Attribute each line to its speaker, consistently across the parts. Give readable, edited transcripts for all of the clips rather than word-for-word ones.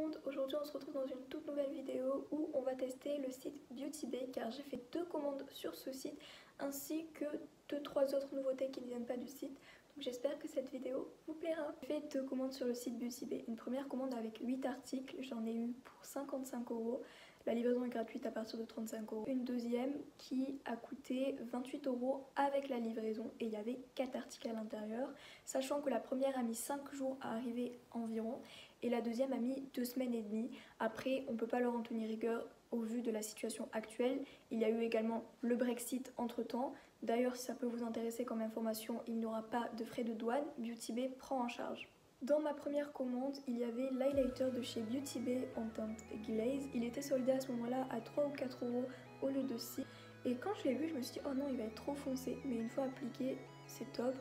Speaker 1: monde, aujourd'hui on se retrouve dans une toute nouvelle vidéo où on va tester le site Beauty Bay car j'ai fait 2 commandes sur ce site ainsi que 2-3 autres nouveautés qui ne viennent pas du site. Donc j'espère que cette vidéo vous plaira. J'ai fait 2 commandes sur le site Beauty Bay. Une première commande avec 8 articles, j'en ai eu pour 55 €. La livraison est gratuite à partir de 35 €. Une deuxième qui a coûté 28 € avec la livraison et il y avait 4 articles à l'intérieur, sachant que la première a mis 5 jours à arriver environ et la deuxième a mis 2 semaines et demie. Après, on ne peut pas leur en tenir rigueur au vu de la situation actuelle. Il y a eu également le Brexit entre temps. D'ailleurs, si ça peut vous intéresser comme information, il n'y aura pas de frais de douane. Beauty Bay prend en charge. Dans ma première commande, il y avait l'highlighter de chez Beauty Bay en teinte glaze. Il était soldé à ce moment-là à 3 ou 4 € au lieu de 6. Et quand je l'ai vu, je me suis dit oh non, il va être trop foncé. Mais une fois appliqué, c'est top.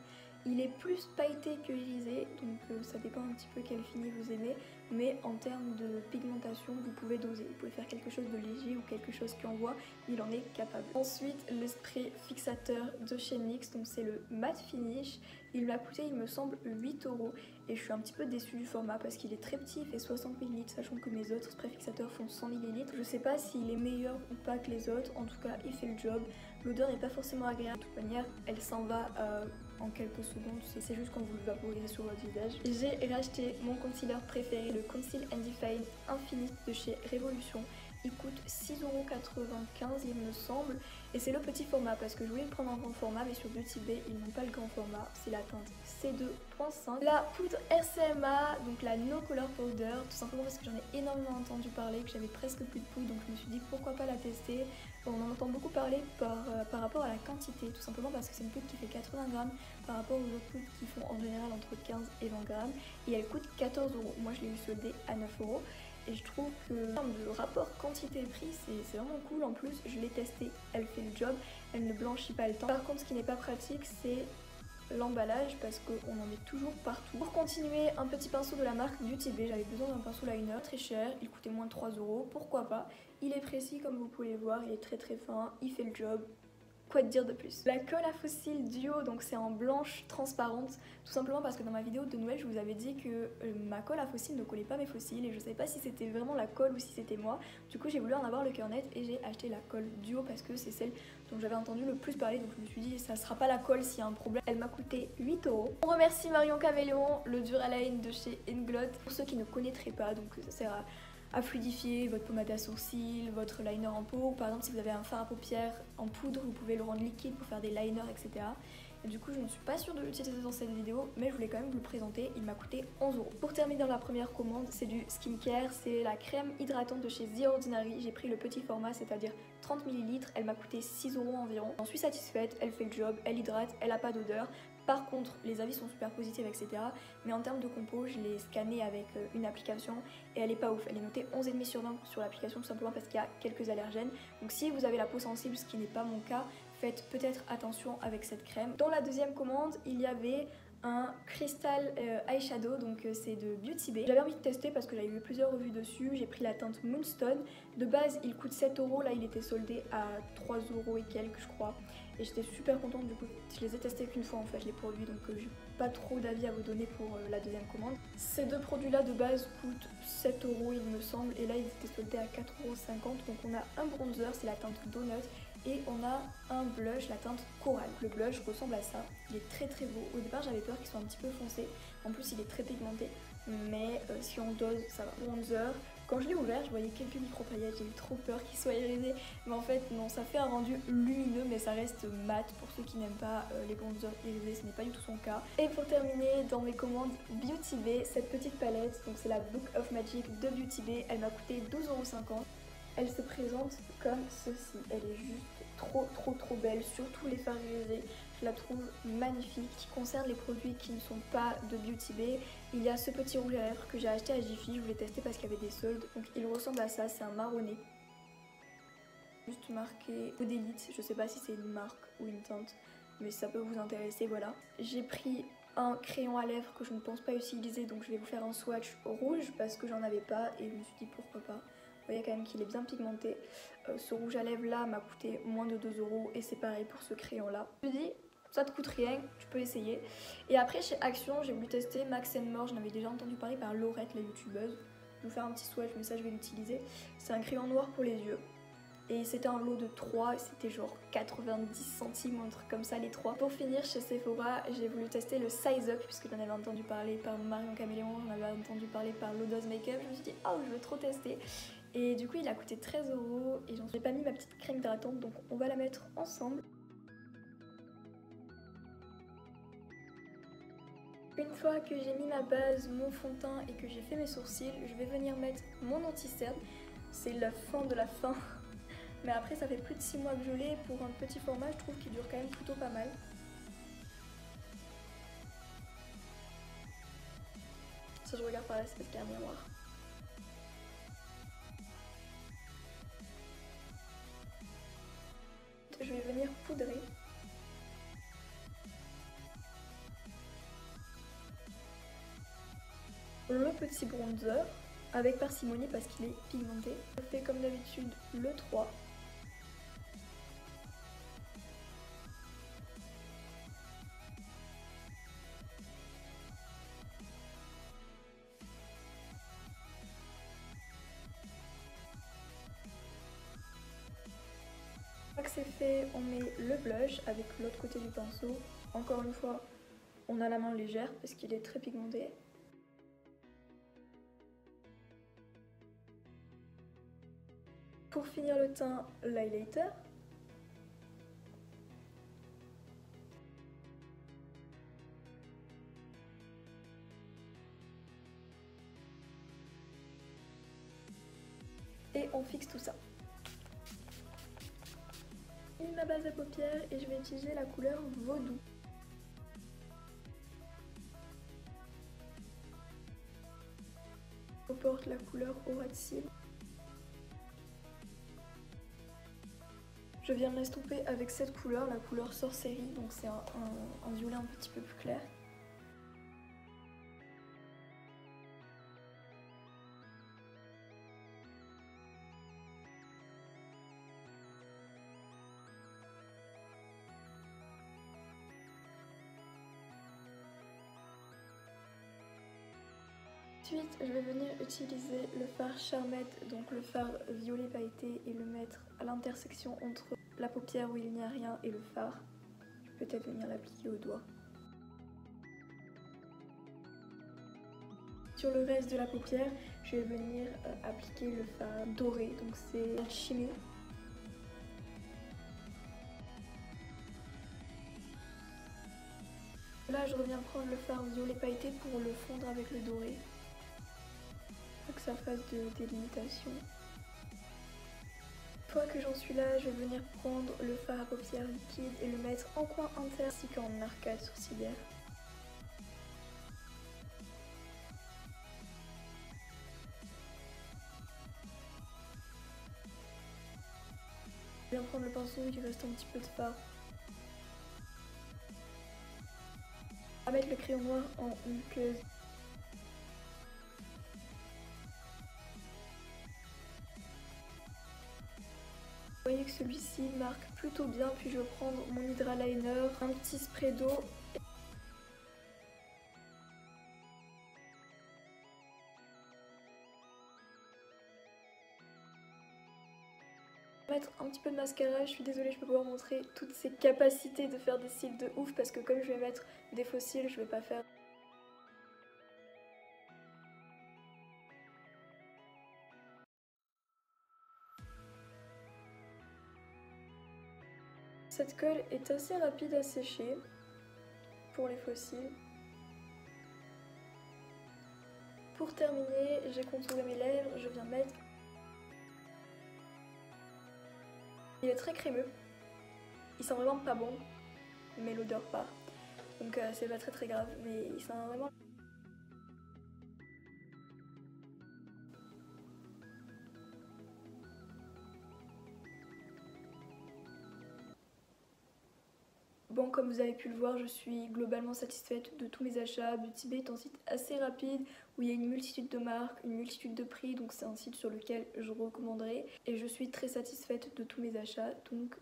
Speaker 1: Il est plus pailleté que irisé, donc ça dépend un petit peu quel fini vous aimez. Mais en termes de pigmentation, vous pouvez doser. Vous pouvez faire quelque chose de léger ou quelque chose qui envoie, il en est capable. Ensuite, le spray fixateur de chez NYX, donc c'est le matte finish. Il m'a coûté, il me semble, 8 € et je suis un petit peu déçue du format parce qu'il est très petit, il fait 60 ml, sachant que mes autres sprays fixateurs font 100 ml. Je sais pas s'il est meilleur ou pas que les autres, en tout cas il fait le job. L'odeur n'est pas forcément agréable, de toute manière elle s'en va en quelques secondes, c'est juste quand vous le vaporisez sur votre visage. J'ai racheté mon concealer préféré, le Conceal and Define Infinite de chez Révolution. Il coûte 6,95 € il me semble et c'est le petit format parce que je voulais le prendre en grand format mais sur Beauty Bay ils n'ont pas le grand format, c'est la teinte C2.5. La poudre RCMA, donc la No Color Powder, tout simplement parce que j'en ai énormément entendu parler, que j'avais presque plus de poudre donc je me suis dit pourquoi pas la tester. On en entend beaucoup parler par rapport à la quantité, tout simplement parce que c'est une poudre qui fait 80 grammes par rapport aux autres poudres qui font en général entre 15 et 20 grammes et elle coûte 14 €. Moi je l'ai eu soldée à 9 € et je trouve que en termes de rapport quantité-prix c'est vraiment cool. En plus je l'ai testée, elle fait le job, elle ne blanchit pas le temps. Par contre ce qui n'est pas pratique c'est l'emballage parce qu'on en met toujours partout. Pour continuer, un petit pinceau de la marque Beauty Bay, j'avais besoin d'un pinceau liner très cher, il coûtait moins de 3 €, pourquoi pas. Il est précis comme vous pouvez le voir, il est très fin, il fait le job. Quoi te dire de plus? La colle à fossiles duo, donc c'est en blanche transparente, tout simplement parce que dans ma vidéo de Noël je vous avais dit que ma colle à fossiles ne collait pas mes fossiles et je savais pas si c'était vraiment la colle ou si c'était moi. Du coup j'ai voulu en avoir le cœur net et j'ai acheté la colle duo parce que c'est celle dont j'avais entendu le plus parler, donc je me suis dit ça sera pas la colle s'il y a un problème. Elle m'a coûté 8 €. On remercie Marion Caméléon, le Duraline de chez Inglot. Pour ceux qui ne connaîtraient pas, donc ça sert à fluidifier votre pommade à sourcils, votre liner en peau. Par exemple si vous avez un fard à paupières en poudre, vous pouvez le rendre liquide pour faire des liners, etc. Et du coup je ne suis pas sûre de l'utiliser dans cette vidéo, mais je voulais quand même vous le présenter, il m'a coûté 11 €. Pour terminer dans la première commande, c'est du skincare, c'est la crème hydratante de chez The Ordinary. J'ai pris le petit format, c'est-à-dire 30 ml, elle m'a coûté 6 € environ. J'en suis satisfaite, elle fait le job, elle hydrate, elle n'a pas d'odeur. Par contre, les avis sont super positifs, etc. Mais en termes de compo, je l'ai scanné avec une application et elle est pas ouf. Elle est notée 11,5 sur 20 sur l'application, tout simplement parce qu'il y a quelques allergènes. Donc si vous avez la peau sensible, ce qui n'est pas mon cas, faites peut-être attention avec cette crème. Dans la deuxième commande, il y avait un Crystal Eyeshadow, donc c'est de Beauty Bay. J'avais envie de tester parce que j'avais vu plusieurs revues dessus. J'ai pris la teinte Moonstone. De base, il coûte 7 €. Là, il était soldé à 3 € et quelques, je crois. Et j'étais super contente, du coup je les ai testés qu'une fois en fait les produits, donc j'ai pas trop d'avis à vous donner pour la deuxième commande. Ces deux produits là de base coûtent 7 € il me semble et là ils étaient soldés à 4,50 €. Donc on a un bronzer, c'est la teinte Donut, et on a un blush, la teinte Coral. Le blush ressemble à ça, il est très beau. Au départ j'avais peur qu'il soit un petit peu foncé, en plus il est très pigmenté, mais si on dose ça va. Bronzer, quand je l'ai ouvert, je voyais quelques micro-paillettes, j'ai eu trop peur qu'il soit irisé. Mais en fait, non, ça fait un rendu lumineux, mais ça reste mat. Pour ceux qui n'aiment pas les bronzers irisés, ce n'est pas du tout son cas. Et pour terminer, dans mes commandes Beauty Bay, cette petite palette, donc c'est la Book of Magic de Beauty Bay, elle m'a coûté 12,50 €. Elle se présente comme ceci, elle est juste trop belle, surtout les fards irisés. Je la trouve magnifique. Ce qui concerne les produits qui ne sont pas de Beauty Bay, il y a ce petit rouge à lèvres que j'ai acheté à Jiffy, je voulais tester parce qu'il y avait des soldes. Donc il ressemble à ça, c'est un marronné. Juste marqué Eau d'élite, je sais pas si c'est une marque ou une teinte, mais ça peut vous intéresser, voilà. J'ai pris un crayon à lèvres que je ne pense pas utiliser, donc je vais vous faire un swatch rouge parce que j'en avais pas et je me suis dit pourquoi pas. Vous voyez quand même qu'il est bien pigmenté. Ce rouge à lèvres là m'a coûté moins de 2 € et c'est pareil pour ce crayon là. Je me dis, ça te coûte rien, tu peux essayer. Et après chez Action, j'ai voulu tester Max & More, j'en avais déjà entendu parler par Laurette, la youtubeuse. vous faire un petit swatch, mais ça je vais l'utiliser. C'est un crayon noir pour les yeux. Et c'était un lot de 3, c'était genre 90 centimes, un truc comme ça les 3. Pour finir, chez Sephora, j'ai voulu tester le Size Up, puisque j'en avais entendu parler par Marion Caméléon, j'en avais entendu parler par L'Audace Makeup. Je me suis dit, oh, je veux trop tester. Et du coup, il a coûté 13 € et j'en ai pas mis ma petite crème hydratante, donc on va la mettre ensemble. Une fois que j'ai mis ma base, mon fond de teint et que j'ai fait mes sourcils, je vais venir mettre mon anti-cerne. C'est la fin de la fin. Mais après, ça fait plus de 6 mois que je l'ai. Pour un petit format, je trouve qu'il dure quand même plutôt pas mal. Ça, je regarde par là, c'est parce qu'il y a un miroir. Je vais venir poudrer. Le petit bronzer avec parcimonie parce qu'il est pigmenté. Je fais comme d'habitude le 3. Une fois que c'est fait, on met le blush avec l'autre côté du pinceau. Encore une fois, on a la main légère parce qu'il est très pigmenté. Pour finir le teint, l'highlighter. Et on fixe tout ça. J'ai mis ma base à paupières et je vais utiliser la couleur Vaudou. Je porte la couleur Aura de cils. Je viens de l'estomper avec cette couleur, la couleur Sorcerie, donc c'est un violet un petit peu plus clair. Ensuite, je vais venir utiliser le fard Charmette, donc le fard violet pailleté, et le mettre à l'intersection entre la paupière où il n'y a rien et le fard. Je vais peut-être venir l'appliquer au doigt. Sur le reste de la paupière, je vais venir appliquer le fard doré, donc c'est Alchimie. Là, je reviens prendre le fard violet pailleté pour le fondre avec le doré. Pour que ça fasse de délimitation. Une fois que j'en suis là, je vais venir prendre le fard à paupières liquide et le mettre en coin inter ainsi qu'en arcade sourcilière. Je viens prendre le pinceau, il reste un petit peu de fard. On va mettre le crayon noir en muqueuse. Vous voyez que celui-ci marque plutôt bien, puis je vais prendre mon Hydraliner, un petit spray d'eau. Mettre un petit peu de mascara, je suis désolée, je peux pas vous montrer toutes ces capacités de faire des cils de ouf parce que comme je vais mettre des faux cils, je vais pas faire. Cette colle est assez rapide à sécher pour les faux cils. Pour terminer, j'ai contouré mes lèvres, je viens mettre. Il est très crémeux, il sent vraiment pas bon, mais l'odeur part. Donc c'est pas très grave, mais il sent vraiment. Bon, comme vous avez pu le voir, je suis globalement satisfaite de tous mes achats. Beauty Bay est un site assez rapide où il y a une multitude de marques, une multitude de prix, donc c'est un site sur lequel je recommanderais. Et je suis très satisfaite de tous mes achats, donc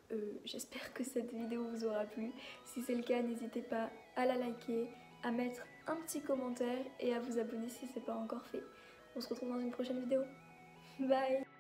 Speaker 1: j'espère que cette vidéo vous aura plu. Si c'est le cas, n'hésitez pas à la liker, à mettre un petit commentaire et à vous abonner si ce n'est pas encore fait. On se retrouve dans une prochaine vidéo. Bye!